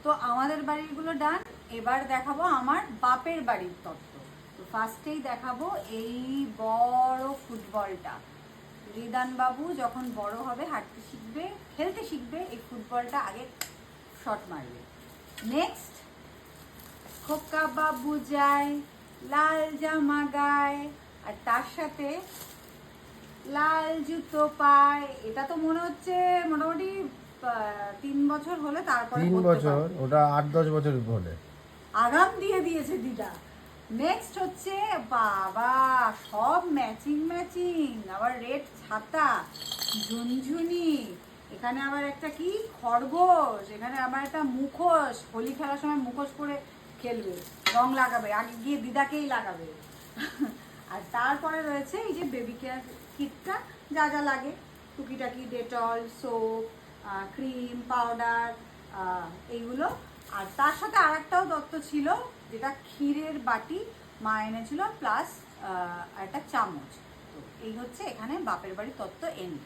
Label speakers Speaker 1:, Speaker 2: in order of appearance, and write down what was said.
Speaker 1: তো আমাদের বাড়িগুলো ডান। এবার দেখাবো আমার বাপের বাড়ির তত্ত্ব। তো ফার্স্টেই দেখাবো এই বড় ফুটবলটা। রিদান বাবু যখন বড় হবে, হাঁটতে শিখবে, খেলতে শিখবে, এই ফুটবলটা আগে শট মারবে। নেক্সট, খোকা বাবু যায়, লাল জামা গায়, আর তার সাথে লাল জুতো পায়। এটা তো মনে হচ্ছে মোটামুটি 3 বছর হলে তারপরে
Speaker 2: 3 বছর, ওটা 8-10 বছর হলে
Speaker 1: আগাম দিয়ে দিয়েছে দিদা। নেক্সট হচ্ছে বাবা, সব ম্যাচিং ম্যাচিং, আবার রেড ছাতা, ঝুনঝুনি, এখানে আবার একটা কি খরগোশ, এখানে আবার একটা মুখোশ, হোলি খেলার সময় মুখোশ পরে খেলবে, রং লাগাবে, আগে গিয়ে দিদাকেই লাগাবে। আর তারপরে রয়েছে এই যে বেবি কেয়ার কিটটা, যা যা লাগে টুকিটাকি, ডেটল, সোপ, ক্রিম, পাউডার, এইগুলো। আর তার সাথে আর একটাও তত্ত্ব ছিল, যেটা ক্ষীরের বাটি মা এনেছিল, প্লাস একটা চামচ। তো এই হচ্ছে এখানে বাপের বাড়ির তত্ত্ব এন্ড।